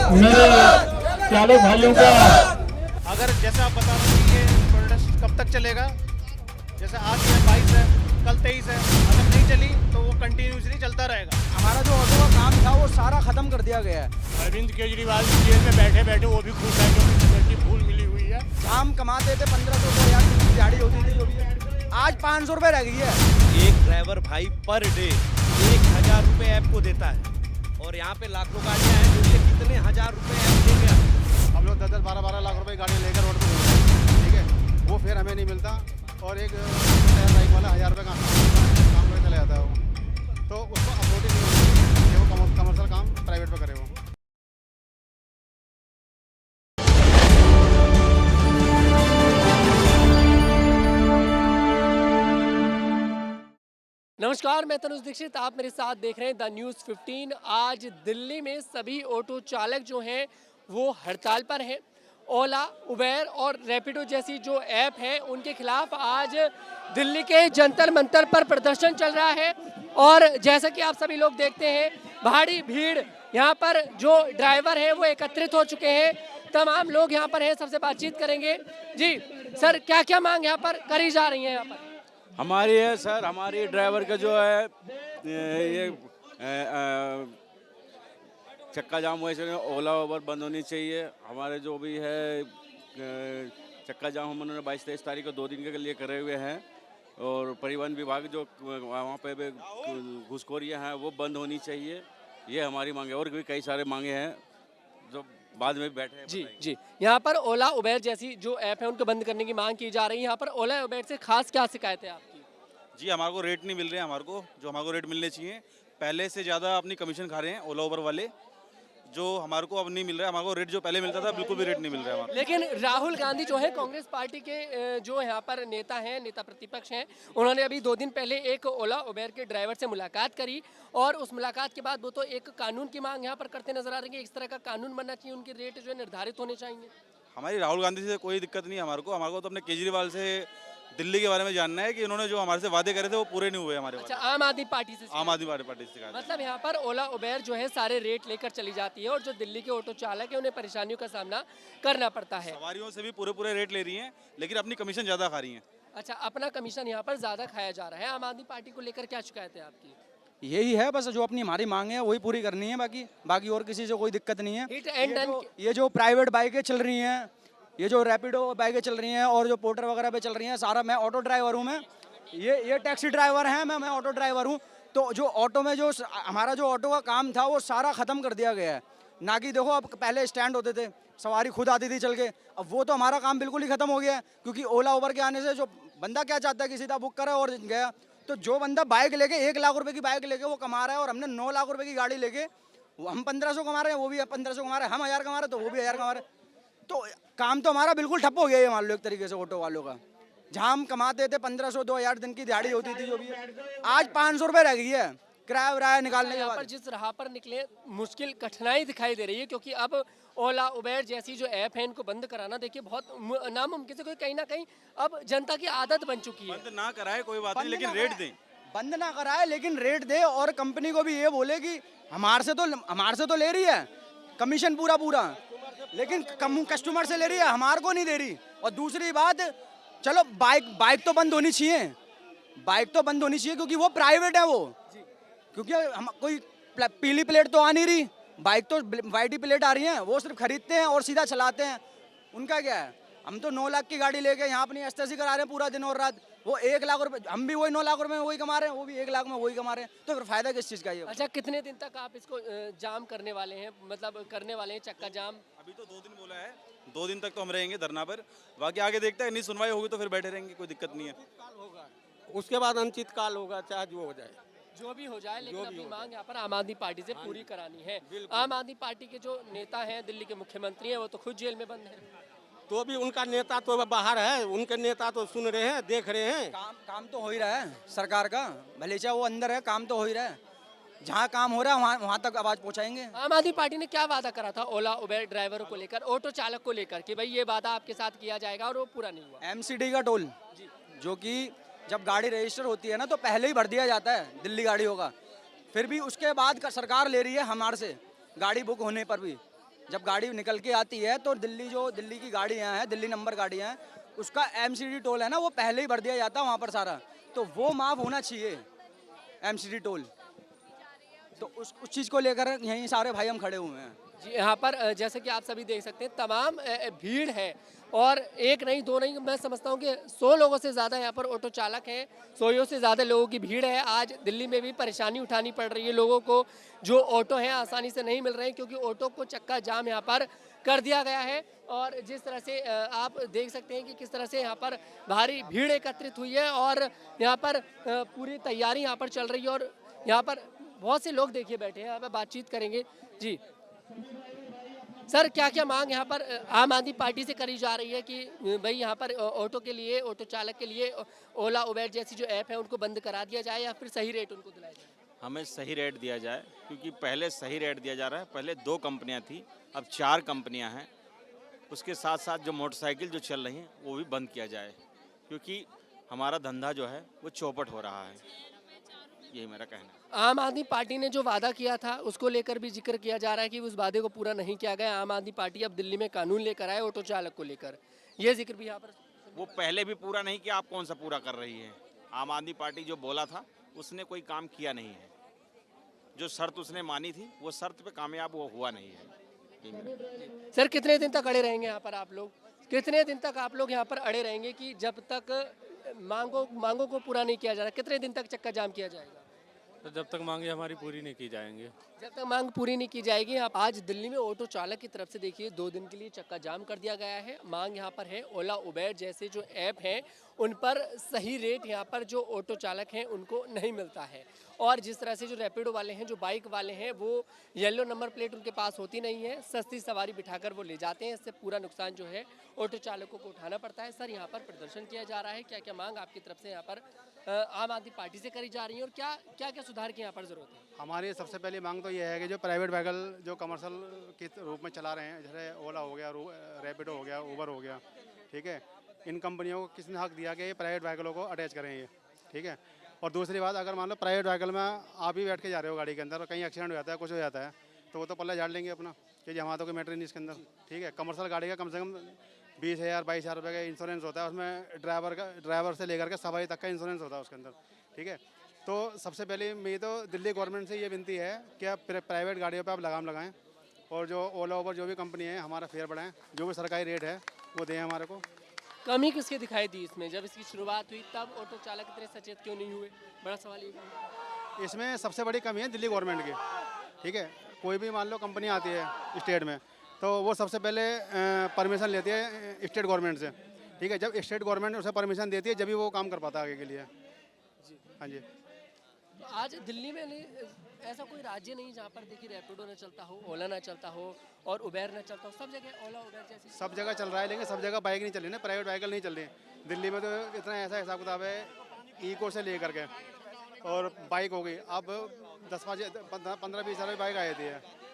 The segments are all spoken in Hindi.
मेरे चालक भाइयों का। अगर जैसे आप बता रहे हैं कि ये प्रोटेस्ट कब तक चलेगा, जैसे आज है 22 है, कल 23 है, अगर नहीं चली तो वो कंटिन्यूसली चलता रहेगा। हमारा जो ऑटो का काम था वो सारा खत्म कर दिया गया है। अरविंद केजरीवाल जी जेल में बैठे बैठे वो भी खुश है क्योंकि उनकी फूल मिली हुई है। हम कमाते थे 1500 रुपये यार, दिन की दिहाड़ी होती थी जो भी है। आज 500 रुपये रह गई है। एक ड्राइवर भाई पर डे 1000 रुपये ऐप को देता है और यहाँ पे लाखों गाड़ियाँ हैं जो ये कितने हजार रुपये ऐप दे गया। हम लोग 10-10, 12-12 लाख रुपए गाड़ी लेकर रोड पर घूमते हैं, ठीक है, वो फिर हमें नहीं मिलता और एक बाइक वाला 1000 रुपये का काम करके चले जाता है वो, तो उसको अफोर्ड ही नहीं होती कि वो कमर्शियल काम प्राइवेट पे करे वो। नमस्कार, मैं तनुज दीक्षित, आप मेरे साथ देख रहे हैं द न्यूज़ 15। आज दिल्ली में सभी ऑटो चालक जो हैं वो हड़ताल पर हैं। ओला, उबेर और रैपिडो जैसी जो ऐप हैं उनके खिलाफ आज दिल्ली के जंतर मंतर पर प्रदर्शन चल रहा है और जैसा कि आप सभी लोग देखते हैं भारी भीड़ यहाँ पर जो ड्राइवर हैं वो एकत्रित हो चुके हैं। तमाम लोग यहाँ पर हैं, सबसे बातचीत करेंगे। जी सर, क्या क्या मांग यहाँ पर करी जा रही है? यहाँ पर हमारी है सर, हमारी ड्राइवर का जो है ये चक्का जाम वैसे ओला उबर बंद होनी चाहिए। हमारे जो भी है चक्का जाम हम उन्होंने 22-23 तारीख को 2 दिन के लिए करे हुए हैं और परिवहन विभाग जो वहाँ पे घुसखोरियाँ हैं वो बंद होनी चाहिए। ये हमारी मांगे और भी कई सारे मांगे हैं जो बाद में बैठे हैं। जी, यहाँ पर ओला उबेर जैसी जो ऐप है उनको बंद करने की मांग की जा रही है। यहाँ पर ओला उबेर से खास क्या शिकायत है आपकी? जी, हमारे को रेट नहीं मिल रहे हैं, हमारे को रेट मिलने चाहिए। पहले से ज़्यादा अपनी कमीशन खा रहे हैं ओला उबर वाले, जो हमारे को अब नहीं मिल रहा है। हमारे को रेट जो पहले मिलता था बिल्कुल भी रेट नहीं मिल रहा है हमारा। लेकिन राहुल गांधी जो है कांग्रेस पार्टी के जो यहाँ पर नेता हैं, नेता प्रतिपक्ष हैं, उन्होंने अभी 2 दिन पहले एक ओला उबेर के ड्राइवर से मुलाकात करी और उस मुलाकात के बाद वो तो एक कानून की मांग यहाँ पर करते नजर आ रहे हैं। इस तरह का कानून बनना चाहिए, उनके रेट जो है निर्धारित होने चाहिए। हमारी राहुल गांधी से कोई दिक्कत नहीं है हमारे को तो अपने केजरीवाल से दिल्ली के बारे में जानना है कि उन्होंने जो हमारे से वादे करे थे वो पूरे नहीं हुए हमारे। अच्छा, आम आदमी पार्टी से? आम आदमी पार्टी से कहा। मतलब यहाँ पर ओला उबेर जो है सारे रेट लेकर चली जाती है और जो दिल्ली के ऑटो चालक है उन्हें परेशानियों का सामना करना पड़ता है। सवारियों से भी पूरे रेट ले रही हैं लेकिन अपनी कमीशन ज़्यादा खा रही हैं। अच्छा, अपना कमीशन यहाँ पर ज़्यादा खाया जा रहा है। आम आदमी पार्टी को लेकर क्या शिकायत है आपकी? यही है बस, जो अपनी हमारी मांग है वही पूरी करनी है, बाकी और किसी से कोई दिक्कत नहीं है। Hit and done. ये जो प्राइवेट बाइकें चल रही हैं, ये जो रैपिडो बाइकें चल रही हैं और जो पोर्टर वगैरह पे चल रही हैं, सारा मैं ऑटो ड्राइवर हूँ। मैं ये टैक्सी ड्राइवर हैं, मैं ऑटो ड्राइवर हूँ। तो जो ऑटो में जो हमारा जो ऑटो का काम था वो सारा ख़त्म कर दिया गया है। ना कि देखो, अब पहले स्टैंड होते थे, सवारी खुद आती थी चल के, अब वो तो हमारा काम बिल्कुल ही ख़त्म हो गया है। क्योंकि ओला उबर के आने से जो बंदा क्या चाहता है कि सीधा बुक करे और गया। तो जो बंदा बाइक लेके 1 लाख रुपए की बाइक लेके वो कमा रहा है और हमने 9 लाख रुपए की गाड़ी लेके हम 1500 कमा रहे हैं, वो भी 1500 कमा रहे हैं, हम 1000 कमा रहे हैं तो वो भी 1000 कमा रहे हैं। तो काम तो हमारा बिल्कुल ठप हो गया है, मान लो एक तरीके से ऑटो वालों का। जहाँ हम कमाते थे 1500-2000 दिन की दिहाड़ी होती थी जो भी है, आज 500 रुपये रह गई है किराया वराया निकालने के बाद। जिस राह पर निकले मुश्किल कठिनाई दिखाई दे रही है क्योंकि अब ओला उबेर जैसी जो ऐप है इनको बंद कराना देखिए बहुत नामुमकिन से, कहीं ना कहीं अब जनता की आदत बन चुकी है। बंद ना कराए कोई बात नहीं, लेकिन रेट दें। बंद ना कराए लेकिन रेट दे और कंपनी को भी ये बोले कि हमारे से तो ले रही है कमीशन पूरा, लेकिन कस्टमर से ले रही है, हमारे को नहीं दे रही। और दूसरी बात, चलो बाइक तो बंद होनी चाहिए, क्योंकि वो प्राइवेट है वो, क्योंकि हम कोई पीली प्लेट तो आ नहीं रही, बाइक तो वाइट ही प्लेट आ रही है, वो सिर्फ खरीदते हैं और सीधा चलाते हैं। उनका क्या है? हम तो 9 लाख की गाड़ी लेके यहाँ अपनी एसटीसी करा रहे हैं पूरा दिन और रात, वो 1 लाख रुपए, हम भी वही 9 लाख रुपए में वही कमा रहे हैं, वो भी 1 लाख में वही कमा रहे हैं, तो फिर फायदा किस चीज़ का ये? अच्छा, कितने दिन तक आप इसको जाम करने वाले हैं, मतलब करने वाले हैं चक्का जाम? अभी तो 2 दिन बोला है, 2 दिन तक तो हम रहेंगे धरना पर, बाकी आगे देखते हैं, नहीं सुनवाई होगी तो फिर बैठे रहेंगे, कोई दिक्कत नहीं है। उसके बाद अनिश्चित काल होगा, चाहे जो हो जाए, जो भी हो जाए, लेकिन अपनी मांग यहाँ पर आम आदमी पार्टी से पूरी करानी है। आम आदमी पार्टी के जो नेता हैं, दिल्ली के मुख्यमंत्री हैं, वो तो खुद जेल में बंद है। तो भी उनका नेता तो बाहर है, उनके नेता तो सुन रहे हैं, देख रहे हैं। काम तो हो ही रहा है सरकार का, भले चाहे वो अंदर है, काम तो हो ही रहा है। जहाँ काम हो रहा है वहाँ तक आवाज़ पहुँचाएंगे। आम आदमी पार्टी ने क्या वादा करा था ओला उबेर ड्राइवरों को लेकर, ऑटो चालक को लेकर, कि भाई ये वादा आपके साथ किया जाएगा, और वो पूरा नहीं हुआ। MCD का टोल, जो कि जब गाड़ी रजिस्टर होती है ना तो पहले ही भर दिया जाता है दिल्ली गाड़ियों का, फिर भी उसके बाद का सरकार ले रही है हमारे से गाड़ी बुक होने पर भी। जब गाड़ी निकल के आती है तो दिल्ली की गाड़ियाँ हैं, दिल्ली नंबर गाड़ियाँ हैं, उसका MCD टोल है ना, वो पहले ही भर दिया जाता है वहाँ पर सारा, तो वो माफ़ होना चाहिए MCD टोल। तो उस चीज़ को लेकर यहीं सारे भाई हम खड़े हुए हैं। जी, यहाँ पर जैसे कि आप सभी देख सकते हैं तमाम भीड़ है, और एक नहीं दो नहीं, मैं समझता हूँ कि 100 लोगों से ज़्यादा यहाँ पर ऑटो चालक हैं, 100 से ज़्यादा लोगों की भीड़ है। आज दिल्ली में भी परेशानी उठानी पड़ रही है लोगों को, जो ऑटो हैं आसानी से नहीं मिल रहे हैं क्योंकि ऑटो को चक्का जाम यहाँ पर कर दिया गया है। और जिस तरह से आप देख सकते हैं कि किस तरह से यहाँ पर भारी भीड़ एकत्रित हुई है और यहाँ पर पूरी तैयारी यहाँ पर चल रही है, और यहाँ पर बहुत से लोग देखिए बैठे हैं, यहाँ पर बातचीत करेंगे। जी सर, क्या क्या मांग यहाँ पर आम आदमी पार्टी से करी जा रही है कि भाई यहाँ पर ऑटो के लिए, ऑटो चालक के लिए ओला उबेर जैसी जो ऐप है उनको बंद करा दिया जाए या फिर सही रेट उनको दिलाया जाए? हमें सही रेट दिया जाए, क्योंकि पहले सही रेट दिया जा रहा है। पहले 2 कंपनियां थी, अब 4 कंपनियां हैं। उसके साथ साथ जो मोटरसाइकिल जो चल रही हैं वो भी बंद किया जाए, क्योंकि हमारा धंधा जो है वो चौपट हो रहा है। यही मेरा कहना है। आम आदमी पार्टी ने जो वादा किया था उसको लेकर भी जिक्र किया जा रहा है कि उस वादे को पूरा नहीं किया गया। आम आदमी पार्टी अब दिल्ली में कानून लेकर आए ऑटो चालक को लेकर, ये जिक्र भी यहाँ पर। वो पहले भी पूरा नहीं किया, आप कौन सा पूरा कर रही है? आम आदमी पार्टी जो बोला था उसने कोई काम किया नहीं है। जो शर्त उसने मानी थी वो शर्त पे कामयाब वो हुआ नहीं है। सर, कितने दिन तक अड़े रहेंगे यहाँ पर आप लोग? कितने दिन तक आप लोग यहाँ पर अड़े रहेंगे कि जब तक मांगों को पूरा नहीं किया जा रहा? कितने दिन तक चक्का जाम किया जाएगा? तो जब तक मांगे हमारी पूरी नहीं की जाएंगे। जब तक मांग पूरी नहीं की जाएगी। आज दिल्ली में ऑटो चालक की तरफ से देखिए 2 दिन के लिए चक्का जाम कर दिया गया है। मांग यहाँ पर है ओला उबेर जैसे जो ऐप हैं उन पर सही रेट यहाँ पर जो ऑटो चालक हैं उनको नहीं मिलता है, और जिस तरह से जो रैपिडो वाले हैं, जो बाइक वाले हैं, वो येलो नंबर प्लेट उनके पास होती नहीं है, सस्ती सवारी बिठाकर वो ले जाते हैं। इससे पूरा नुकसान जो है ऑटो चालकों को उठाना पड़ता है। सर, यहाँ पर प्रदर्शन किया जा रहा है, क्या क्या मांग आपकी तरफ से यहाँ पर आम आदमी पार्टी से करी जा रही है और क्या क्या सुधार की यहाँ पर जरूरत है? हमारी सबसे पहली मांग तो यह है कि जो प्राइवेट व्हीकल जो कमर्शियल के रूप में चला रहे हैं, जैसे ओला हो गया, रैपिडो हो गया, उबर हो गया, ठीक है, इन कंपनियों को किसने हक दिया कि ये प्राइवेट व्हीकलों को अटैच करें ये, ठीक है। और दूसरी बात, अगर मान लो प्राइवेट व्हीकल में आप ही बैठ के जा रहे हो गाड़ी के अंदर और कहीं एक्सीडेंट हो जाता है, कुछ हो जाता है, तो वो तो पल्ला झाड़ लेंगे अपना कि हमारा तो कोई मैटर नहीं इसके अंदर, ठीक है। कमर्शियल गाड़ी का कम से कम 20,000 22,000 रुपये का इंश्योरेंस होता है, उसमें ड्राइवर से लेकर के सवारी तक का इंश्योरेंस होता है उसके अंदर, ठीक है। तो सबसे पहले मेरी तो दिल्ली गवर्नमेंट से ये विनती है कि आप प्राइवेट गाड़ियों पे आप लगाम लगाएं और जो ओला उबर जो भी कंपनी है हमारा फेयर बढ़ाएं, जो भी सरकारी रेट है वो दें हमारे को। कमी किसकी दिखाई दी इसमें? जब इसकी शुरुआत हुई तब ऑटो चालक इतने सचेत क्यों नहीं हुए? बड़ा सवाल ये है। इसमें सबसे बड़ी कमी है दिल्ली गवर्नमेंट की, ठीक है। कोई भी मान लो कंपनी आती है स्टेट में, तो वो सबसे पहले परमिशन लेती है स्टेट गवर्नमेंट से, ठीक है। जब स्टेट गवर्नमेंट उसे परमिशन देती है जब भी वो काम कर पाता है आगे के लिए। हाँ जी। तो आज दिल्ली में ऐसा कोई राज्य नहीं जहाँ पर देखिए रैपिडो ना चलता हो, ओला ना चलता हो और उबेर ना चलता हो। सब जगह ओला उबेर जैसी सब जगह चल रहा है, लेकिन सब जगह बाइक नहीं चल रही ना, प्राइवेट व्हीकल नहीं चल रही। दिल्ली में तो इतना ऐसा हिसाब किताब है, इको से लेकर के और बाइक हो गई। अब 15-20 हज़ार बाइक आई थी,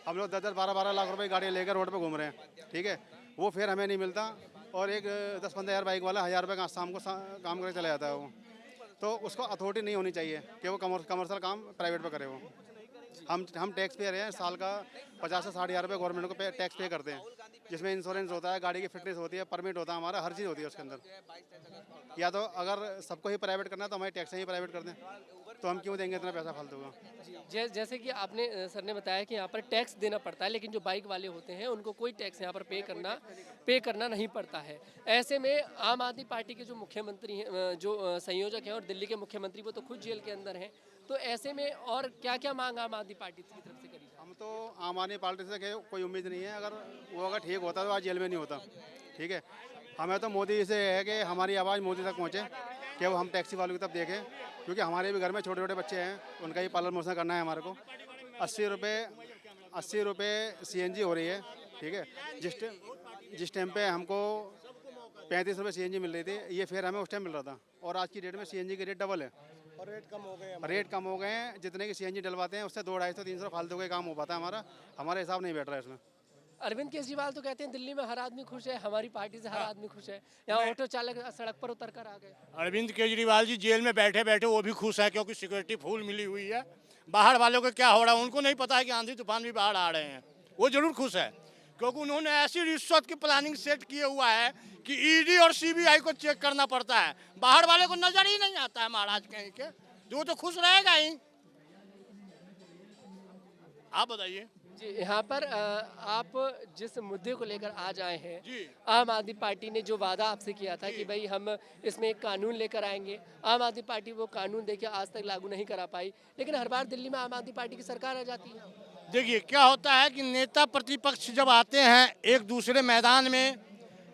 हम लोग 10-10 12-12 लाख रुपए गाड़ी लेकर रोड पे घूम रहे हैं, ठीक है। वो फिर हमें नहीं मिलता, और एक 10-15 हज़ार बाइक वाला 1,000 रुपये का शाम को काम करके चला जाता है वो। तो उसको अथॉरिटी नहीं होनी चाहिए कि वो कमर्शियल काम प्राइवेट पे करे वो। हम टैक्स पेयर हैं, साल का 50 से 60 हज़ार रुपये गवर्नमेंट को टैक्स पे करते हैं, जिसमें इंश्योरेंस होता है, गाड़ी की फिटनेस होती है, परमिट होता है हमारा, हर चीज़ होती है उसके अंदर। या तो अगर सबको ही प्राइवेट करना है तो हमारे टैक्स ही प्राइवेट कर दें, तो हम क्यों देंगे इतना पैसा फालतू का। जैसे कि आपने सर ने बताया कि यहाँ पर टैक्स देना पड़ता है, लेकिन जो बाइक वाले होते हैं उनको कोई टैक्स यहाँ पर पे करना नहीं पड़ता है। ऐसे में आम आदमी पार्टी के जो मुख्यमंत्री हैं, जो संयोजक हैं और दिल्ली के मुख्यमंत्री, वो तो खुद जेल के अंदर हैं। तो ऐसे में और क्या क्या मांग आम आदमी पार्टी की तरफ से करी? हम तो आम आदमी पार्टी से कोई उम्मीद नहीं है, अगर ठीक होता तो आज जेल में नहीं होता, ठीक है। हमें तो मोदी से है कि हमारी आवाज़ मोदी तक पहुँचे, कि वो हम टैक्सी वालों की तरफ देखें, क्योंकि हमारे भी घर में छोटे छोटे बच्चे हैं, उनका ही पालन पोषण करना है हमारे को। 80 रुपये CNG हो रही है, ठीक है। जिस टाइम पे हमको 35 रुपये CNG मिल रही थी, ये फिर हमें उस टाइम मिल रहा था, और आज की डेट में CNG की रेट डबल है और रेट कम हो गए हैं। जितने की CNG डलवाते हैं उससे 200-250-300 फालतू का काम हो पाता है हमारा हिसाब नहीं बैठ रहा है इसमें। अरविंद केजरीवाल तो कहते हैं दिल्ली में हर आदमी खुश है, हमारी पार्टी से हर आदमी खुश है। यहाँ ऑटो चालक सड़क पर उतर कर आ गए। अरविंद केजरीवाल जी जेल में बैठे बैठे वो भी खुश है, क्योंकि सिक्योरिटी फुल मिली हुई है। बाहर वालों को क्या हो रहा है उनको नहीं पता है कि आंधी तूफान भी बाहर आ रहे हैं, वो जरूर खुश है, क्योंकि उन्होंने ऐसी रिश्वत की प्लानिंग सेट किए हुआ है कि ईडी और सीबीआई को चेक करना पड़ता है, बाहर वाले को नजर ही नहीं आता है महाराज कहीं के, तो वो तो खुश रहेगा ही। आप बताइए जी, यहाँ पर आप जिस मुद्दे को लेकर आज आए हैं, जी। आम आदमी पार्टी ने जो वादा आपसे किया था कि भाई हम इसमें एक कानून लेकर आएंगे, आम आदमी पार्टी वो कानून देखिए आज तक लागू नहीं करा पाई, लेकिन हर बार दिल्ली में आम आदमी पार्टी की सरकार आ जाती है। देखिए क्या होता है कि नेता प्रतिपक्ष जब आते हैं एक दूसरे मैदान में,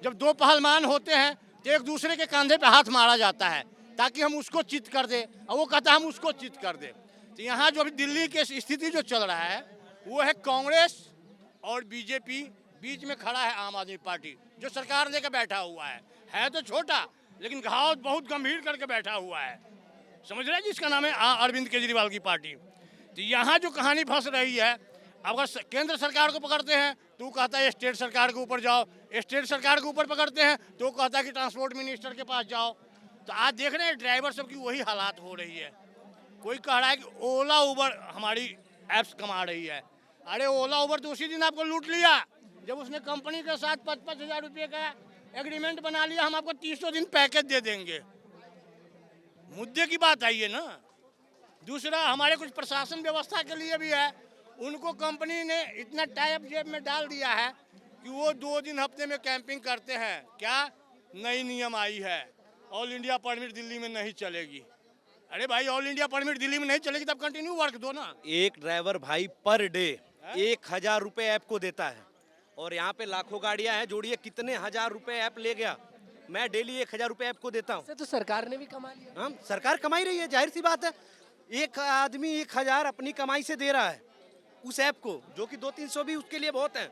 जब दो पहलवान होते हैं तो एक दूसरे के कंधे पे हाथ मारा जाता है ताकि हम उसको चित कर दे, और वो कहता है हम उसको चित कर दे। तो यहाँ जो अभी दिल्ली की स्थिति जो चल रहा है वो है कांग्रेस और बीजेपी, बीच में खड़ा है आम आदमी पार्टी जो सरकार लेकर बैठा हुआ है तो छोटा लेकिन घाव बहुत गंभीर करके बैठा हुआ है, समझ रहे हैं, जिसका नाम है अरविंद केजरीवाल की पार्टी। तो यहाँ जो कहानी फंस रही है, अगर केंद्र सरकार को पकड़ते हैं तो कहता है स्टेट सरकार के ऊपर जाओ, स्टेट सरकार के ऊपर पकड़ते हैं तो कहता है कि ट्रांसपोर्ट मिनिस्टर के पास जाओ। तो आज देख रहे हैं ड्राइवर सब की वही हालात हो रही है। कोई कह रहा है कि ओला उबर हमारी ऐप्स कमा रही है, अरे ओला उबर तो उसी दिन आपको लूट लिया जब उसने कंपनी के साथ 5,000 रुपये का एग्रीमेंट बना लिया, हम आपको 300 दिन पैकेज दे देंगे। मुद्दे की बात आई है ना। दूसरा हमारे कुछ प्रशासन व्यवस्था के लिए भी है, उनको कंपनी ने इतना टाइप जेब में डाल दिया है कि वो 2 दिन हफ्ते में कैंपिंग करते हैं। क्या नई नियम आई है, ऑल इंडिया परमिट दिल्ली में नहीं चलेगी। अरे भाई ऑल इंडिया परमिट दिल्ली में नहीं चलेगी तब कंटिन्यू वर्क दो ना। एक ड्राइवर भाई पर डे 1,000 रुपए ऐप को देता है, और यहाँ पे लाखों गाड़ियां हैं, जोड़िए कितने हजार रुपए ऐप ले गया। मैं डेली 1,000 रुपए ऐप को देता हूँ। तो सरकार ने भी कमा लिया। हम सरकार कमाई रही है, जाहिर सी बात है। एक आदमी 1,000 अपनी कमाई से दे रहा है उस ऐप को, जो कि 200-300 भी उसके लिए बहुत है।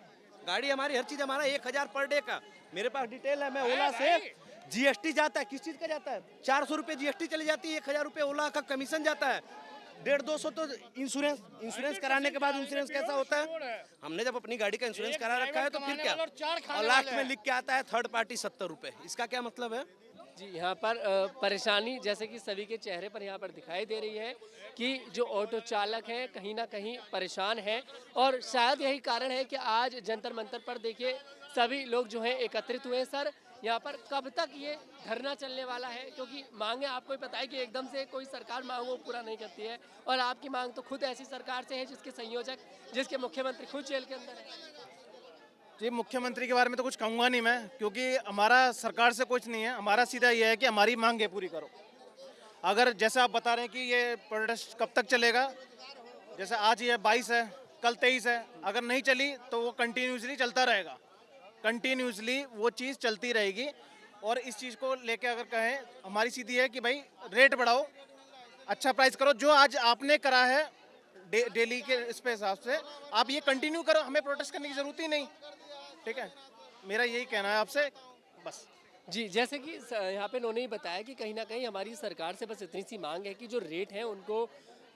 गाड़ी हमारी, हर चीज हमारा 1,000 पर डे का। मेरे पास डिटेल है, मैं ओला से जीएसटी जाता है, किस चीज का जाता है, 400 रुपये जीएसटी चली जाती है, 1,000 रुपये ओला का कमीशन जाता है, 150-200 तो इंश्योरेंस कराने के बाद इंश्योरेंस कैसा होता है, हमने जब अपनी गाड़ी का इंश्योरेंस करा रखा है तो फिर क्या, और लास्ट में लिख के आता है थर्ड पार्टी 70 रुपये। इसका क्या मतलब है? जी, यहाँ पर परेशानी जैसे कि सभी के चेहरे पर यहाँ पर दिखाई दे रही है कि जो ऑटो चालक हैं कहीं ना कहीं परेशान हैं, और शायद यही कारण है कि आज जंतर मंतर पर देखिए सभी लोग जो हैं एकत्रित हुए हैं। सर, यहाँ पर कब तक ये धरना चलने वाला है, क्योंकि मांगे आपको ही पता है कि एकदम से कोई सरकार मांगों को पूरा नहीं करती है, और आपकी मांग तो खुद ऐसी सरकार से है जिसके संयोजक, जिसके मुख्यमंत्री खुद जेल के अंदर है। जी, मुख्यमंत्री के बारे में तो कुछ कहूँगा नहीं मैं, क्योंकि हमारा सरकार से कुछ नहीं है। हमारा सीधा ये है कि हमारी मांगे पूरी करो। अगर जैसे आप बता रहे हैं कि ये प्रोटेस्ट कब तक चलेगा, जैसे आज ये 22 है, कल 23 है, अगर नहीं चली तो वो कंटिन्यूसली चलता रहेगा, कंटिन्यूसली वो चीज़ चलती रहेगी। और इस चीज़ को लेके अगर कहें, हमारी सीधी है कि भाई रेट बढ़ाओ, अच्छा प्राइस करो। जो आज आपने करा है डेली के इस पे हिसाब से आप ये कंटिन्यू करो, हमें प्रोटेस्ट करने की ज़रूरत ही नहीं। ठीक है, मेरा यही कहना है आपसे, बस। जी, जैसे कि यहाँ पे उन्होंने ही बताया कि कहीं ना कहीं हमारी सरकार से बस इतनी सी मांग है कि जो रेट हैं उनको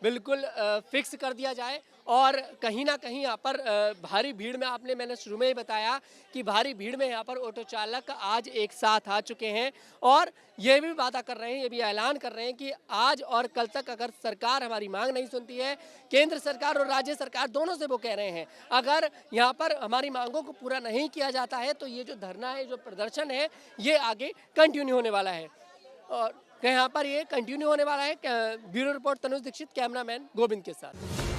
बिल्कुल फिक्स कर दिया जाए, और कहीं ना कहीं यहाँ पर भारी भीड़ में, मैंने शुरू में ही बताया कि भारी भीड़ में यहाँ पर ऑटो चालक आज एक साथ आ चुके हैं, और ये भी वादा कर रहे हैं, ये भी ऐलान कर रहे हैं कि आज और कल तक अगर सरकार हमारी मांग नहीं सुनती है, केंद्र सरकार और राज्य सरकार दोनों से वो कह रहे हैं, अगर यहाँ पर हमारी मांगों को पूरा नहीं किया जाता है तो ये जो धरना है, जो प्रदर्शन है, ये आगे कंटिन्यू होने वाला है, और यहाँ पर ये कंटिन्यू होने वाला है। Bureau report Tanuj Dixit, cameraman Govind के साथ।